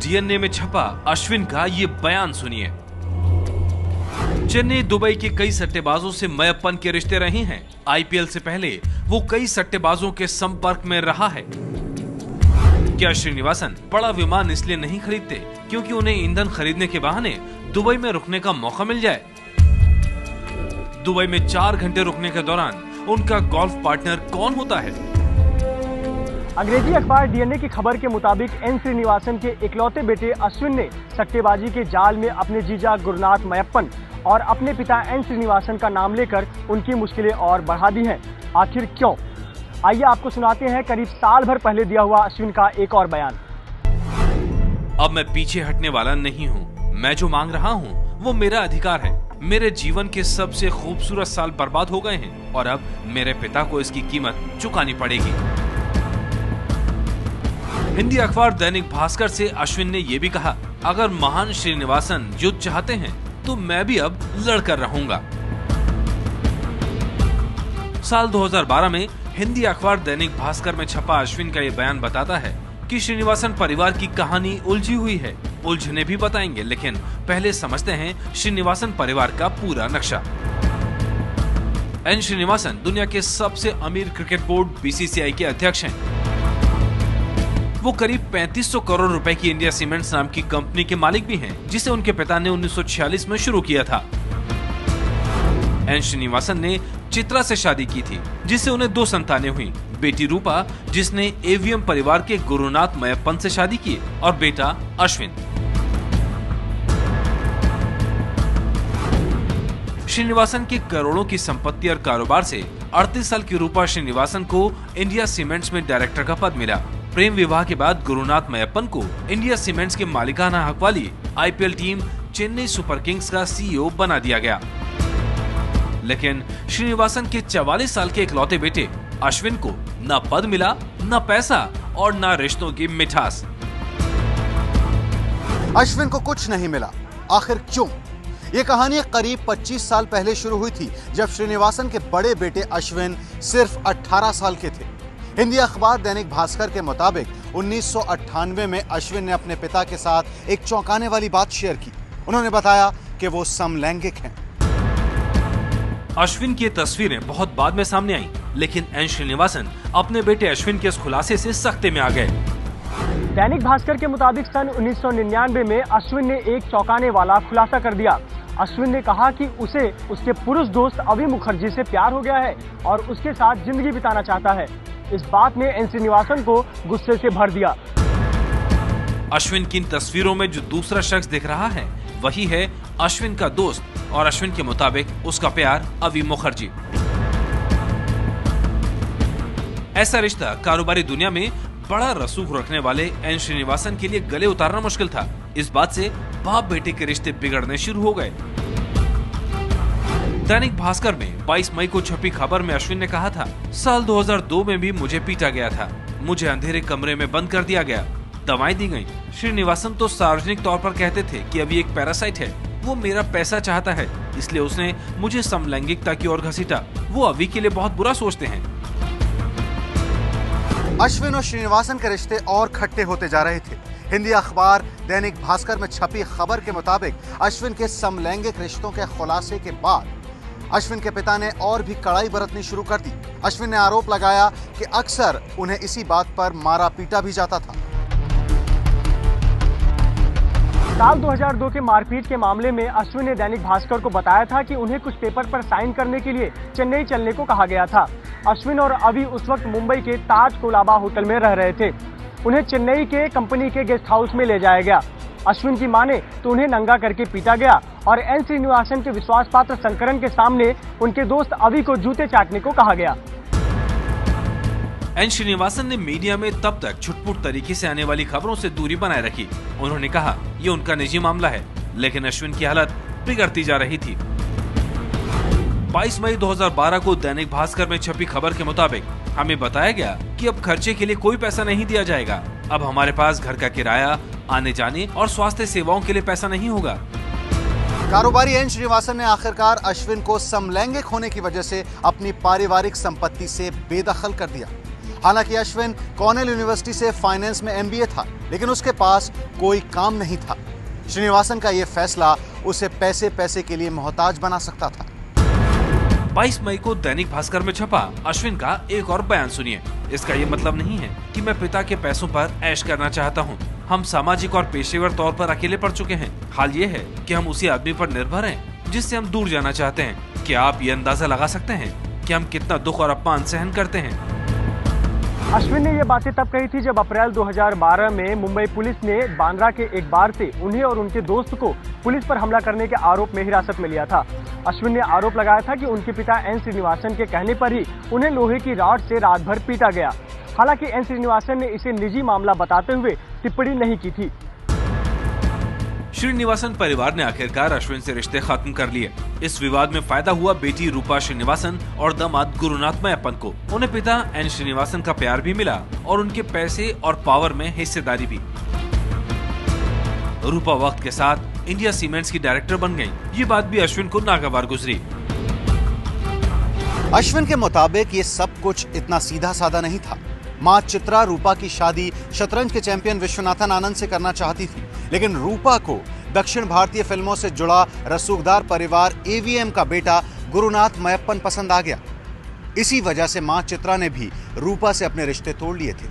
DNA में छपा अश्विन का ये बयान सुनिए। चेन्नई दुबई के कई सट्टेबाजों से मयप्पन के रिश्ते रहे हैं। आईपीएल से पहले वो कई सट्टेबाजों के संपर्क में रहा है। क्या श्रीनिवासन बड़ा विमान इसलिए नहीं खरीदते क्योंकि उन्हें ईंधन खरीदने के बहाने दुबई में रुकने का मौका मिल जाए? दुबई में 4 घंटे रुकने के दौरान उनका गोल्फ पार्टनर कौन होता है? अंग्रेजी अखबार डीएनए की खबर के मुताबिक एन श्रीनिवासन के इकलौते बेटे अश्विन ने सट्टेबाजी के जाल में अपने जीजा गुरुनाथ मयप्पन और अपने पिता एन श्रीनिवासन का नाम लेकर उनकी मुश्किलें और बढ़ा दी हैं। आखिर क्यों? आइए आपको सुनाते हैं करीब साल भर पहले दिया हुआ अश्विन का एक और बयान। अब मैं पीछे हटने वाला नहीं हूँ। मैं जो मांग रहा हूँ वो मेरा अधिकार है। मेरे जीवन के सबसे खूबसूरत साल बर्बाद हो गए हैं और अब मेरे पिता को इसकी कीमत चुकानी पड़ेगी। हिंदी अखबार दैनिक भास्कर से अश्विन ने ये भी कहा, अगर महान श्रीनिवासन युद्ध चाहते हैं तो मैं भी अब लड़कर रहूंगा। साल 2012 में हिंदी अखबार दैनिक भास्कर में छपा अश्विन का ये बयान बताता है कि श्रीनिवासन परिवार की कहानी उलझी हुई है। उलझने भी बताएंगे, लेकिन पहले समझते हैं श्रीनिवासन परिवार का पूरा नक्शा। एन श्रीनिवासन दुनिया के सबसे अमीर क्रिकेट बोर्ड बीसीसीआई के अध्यक्ष हैं। वो करीब 3500 करोड़ रुपए की इंडिया सीमेंट्स नाम की कंपनी के मालिक भी हैं, जिसे उनके पिता ने 1946 में शुरू किया था। एन श्रीनिवासन ने चित्रा से शादी की थी, जिससे उन्हें 2 संतानें हुई। बेटी रूपा, जिसने एवीएम परिवार के गुरुनाथ मयप्पन से शादी की, और बेटा अश्विन। श्रीनिवासन की करोड़ों की संपत्ति और कारोबार से 38 साल की रूपा श्रीनिवासन को इंडिया सीमेंट्स में डायरेक्टर का पद मिला। प्रेम विवाह के बाद गुरुनाथ मयप्पन को इंडिया सीमेंट्स के मालिकाना हक वाली IPL team Chennai super Kings का सीईओ बना दिया गया। लेकिन श्रीनिवासन के 44 साल के इकलौते बेटे अश्विन को न पद मिला, न पैसा और न रिश्तों की मिठास। अश्विन को कुछ नहीं मिला, आखिर क्यों? ये कहानी करीब 25 साल पहले शुरू हुई थी, जब श्रीनिवासन के बड़े बेटे अश्विन सिर्फ 18 साल के थे। हिंदी अखबार दैनिक भास्कर के मुताबिक 1998 में अश्विन ने अपने पिता के साथ एक चौंकाने वाली बात शेयर की। उन्होंने बताया कि वो समलैंगिक हैं। अश्विन की तस्वीरें बहुत बाद में सामने आई, लेकिन एन श्रीनिवासन अपने बेटे अश्विन के इस खुलासे से सख्ते में आ गए। दैनिक भास्कर के मुताबिक सन 1999 में अश्विन ने एक चौंकाने वाला खुलासा कर दिया। अश्विन ने कहा कि उसे उसके पुरुष दोस्त अवि मुखर्जी से प्यार हो गया है और उसके साथ जिंदगी बिताना चाहता है। इस बात ने एन श्रीनिवासन को गुस्से से भर दिया। अश्विन की इन तस्वीरों में जो दूसरा शख्स दिख रहा है वही है अश्विन का दोस्त, और अश्विन के मुताबिक उसका प्यार अवि मुखर्जी। ऐसा रिश्ता कारोबारी दुनिया में बड़ा रसूख रखने वाले एन श्रीनिवासन के लिए गले उतारना मुश्किल था। इस बात से बाप बेटे के रिश्ते बिगड़ने शुरू हो गए। दैनिक भास्कर में 22 मई को छपी खबर में अश्विन ने कहा था, साल 2002 में भी मुझे पीटा गया था। मुझे अंधेरे कमरे में बंद कर दिया गया, दवाएं दी गईं। श्रीनिवासन तो सार्वजनिक तौर पर कहते थे कि अभी एक पैरासाइट है, वो मेरा पैसा चाहता है, इसलिए उसने मुझे समलैंगिकता की ओर घसीटा। वो अभी के लिए बहुत बुरा सोचते हैं। अश्विन और श्रीनिवासन के रिश्ते और खट्टे होते जा रहे थे। हिंदी अखबार दैनिक भास्कर में छपी खबर के मुताबिक अश्विन के समलैंगिक रिश्तों के खुलासे के बाद अश्विन के पिता ने और भी कड़ाई बरतनी शुरू कर दी। अश्विन ने आरोप लगाया कि अक्सर उन्हें इसी बात पर मारा पीटा भी जाता था। साल 2002 के मारपीट के मामले में अश्विन ने दैनिक भास्कर को बताया था कि उन्हें कुछ पेपर पर साइन करने के लिए चेन्नई चलने को कहा गया था। अश्विन और अवि उस वक्त मुंबई के ताज कोलाबा होटल में रह रहे थे। उन्हें चेन्नई के कंपनी के गेस्ट हाउस में ले जाया गया। अश्विन की माने तो उन्हें नंगा करके पीटा गया और एन श्रीनिवासन के विश्वास पात्र शंकरन के सामने उनके दोस्त अवि को जूते चाटने को कहा गया। एन श्रीनिवासन ने मीडिया में तब तक छुटपुट तरीके से आने वाली खबरों से दूरी बनाए रखी। उन्होंने कहा ये उनका निजी मामला है, लेकिन अश्विन की हालत बिगड़ती जा रही थी। 22 मई 2012 को दैनिक भास्कर में छपी खबर के मुताबिक हमें बताया गया कि अब खर्चे के लिए कोई पैसा नहीं दिया जाएगा। अब हमारे पास घर का किराया, आने जाने और स्वास्थ्य सेवाओं के लिए पैसा नहीं होगा। कारोबारी एन श्रीनिवासन ने आखिरकार अश्विन को समलैंगिक होने की वजह से अपनी पारिवारिक संपत्ति से बेदखल कर दिया। हालांकि अश्विन कॉर्नेल यूनिवर्सिटी से फाइनेंस में MBA था, लेकिन उसके पास कोई काम नहीं था। श्रीनिवासन का यह फैसला उसे पैसे के लिए मोहताज बना सकता था। 22 मई को दैनिक भास्कर में छपा अश्विन का एक और बयान सुनिए। इसका ये मतलब नहीं है कि मैं पिता के पैसों पर ऐश करना चाहता हूँ। हम सामाजिक और पेशेवर तौर पर अकेले पड़ चुके हैं। हाल ये है कि हम उसी आदमी पर निर्भर हैं जिससे हम दूर जाना चाहते हैं। क्या आप ये अंदाजा लगा सकते हैं कि हम कितना दुख और अपमान सहन करते हैं? अश्विन ने ये बातें तब कही थी जब अप्रैल 2012 में मुंबई पुलिस ने बांद्रा के एक बार से उन्हें और उनके दोस्त को पुलिस पर हमला करने के आरोप में हिरासत में लिया था। अश्विन ने आरोप लगाया था कि उनके पिता एन श्रीनिवासन के कहने पर ही उन्हें लोहे की रॉड से रात भर पीटा गया। हालांकि एन श्रीनिवासन ने इसे निजी मामला बताते हुए टिप्पणी नहीं की थी। श्रीनिवासन परिवार ने आखिरकार अश्विन से रिश्ते खत्म कर लिए। इस विवाद में फायदा हुआ बेटी रूपा श्रीनिवासन और दामाद गुरुनाथ मयप्पन को। उन्हें पिता एन श्रीनिवासन का प्यार भी मिला और उनके पैसे और पावर में हिस्सेदारी भी। रूपा वक्त के साथ इंडिया सीमेंट्स की डायरेक्टर बन गई। ये बात भी अश्विन को नागवार गुजरी। अश्विन के मुताबिक ये सब कुछ इतना सीधा साधा नहीं था। मां चित्रा रूपा की शादी शतरंज के चैंपियन विश्वनाथन आनंद से करना चाहती थी, लेकिन रूपा को दक्षिण भारतीय फिल्मों से जुड़ा रसूखदार परिवार AVM का बेटा गुरुनाथ मयप्पन पसंद आ गया। इसी वजह से मां चित्रा ने भी रूपा से अपने रिश्ते तोड़ लिए थे।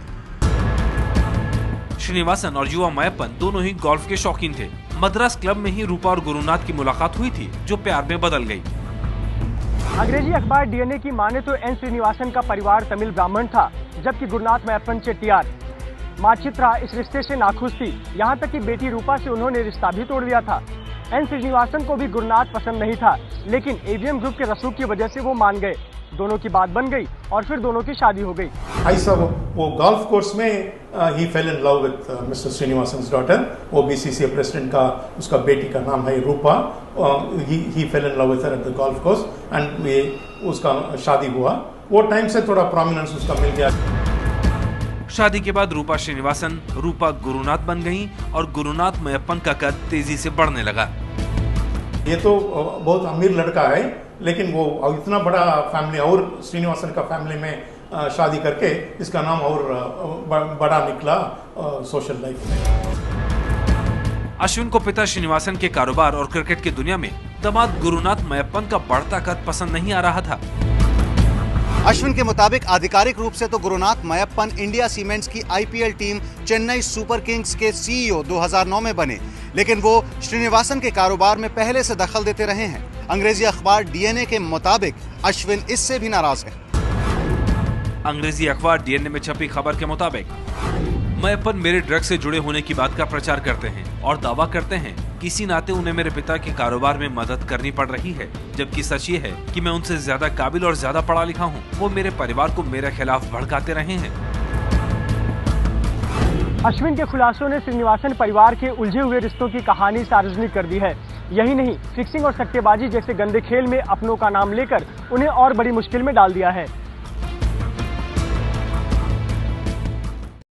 श्रीनिवासन और युवा मयप्पन दोनों ही गोल्फ के शौकीन थे। मद्रास क्लब में ही रूपा और गुरुनाथ की मुलाकात हुई थी, जो प्यार में बदल गई। अंग्रेजी अखबार DNA की माने तो एन श्रीनिवासन का परिवार तमिल ब्राह्मण था, जबकि गुरुनाथ मयप्पन चेट्टियार। मां चित्रा इस रिश्ते से नाखुश थी। यहाँ तक कि बेटी रूपा से उन्होंने रिश्ता भी तोड़ दिया था। एन श्रीनिवासन को भी गुरुनाथ पसंद नहीं था, लेकिन AVM ग्रुप के रसूख की वजह से वो मान गए। दोनों की बात बन गई और फिर दोनों की शादी हो गई। ऐसा वो गोल्फ कोर्स में ही fell in love with Mister Srinivasan's daughter. वो BCCI प्रेसिडेंट का, उसका बेटी का नाम है Rupa. He fell in love with her at the golf course and उसका शादी हुआ। वो टाइम से थोड़ा प्रोमिनेंस उसका मिल गया। शादी के बाद रूपा श्रीनिवासन रूपा गुरुनाथ बन गईं और गुरुनाथ मयप्पन का कद तेजी से बढ़ने लगा। ये तो बहुत अमीर लड़का है, लेकिन वो इतना बड़ा फैमिली और श्रीनिवासन का फैमिली में शादी करके इसका नाम और बड़ा निकला सोशल लाइफ में। अश्विन को पिता श्रीनिवासन के कारोबार और क्रिकेट की दुनिया में दामाद गुरुनाथ मयप्पन का बढ़ता कद पसंद नहीं आ रहा था। अश्विन के मुताबिक आधिकारिक रूप से तो गुरुनाथ मयप्पन इंडिया सीमेंट्स की IPL team Chennai super Kings के CEO 2009 में बने, लेकिन वो श्रीनिवासन के कारोबार में पहले से दखल देते रहे हैं। अंग्रेजी अखबार DNA के मुताबिक अश्विन इससे भी नाराज है। अंग्रेजी अखबार DNA में छपी खबर के मुताबिक मयप्पन मेरे ड्रग से जुड़े होने की बात का प्रचार करते हैं और दावा करते हैं किसी नाते उन्हें मेरे पिता के कारोबार में मदद करनी पड़ रही है, जबकि सच ये है कि मैं उनसे ज्यादा काबिल और ज्यादा पढ़ा लिखा हूँ। वो मेरे परिवार को मेरे खिलाफ भड़काते रहे हैं। अश्विन के खुलासों ने श्रीनिवासन परिवार के उलझे हुए रिश्तों की कहानी सार्वजनिक कर दी है। यही नहीं, फिक्सिंग और सट्टेबाजी जैसे गंदे खेल में अपनों का नाम लेकर उन्हें और बड़ी मुश्किल में डाल दिया है।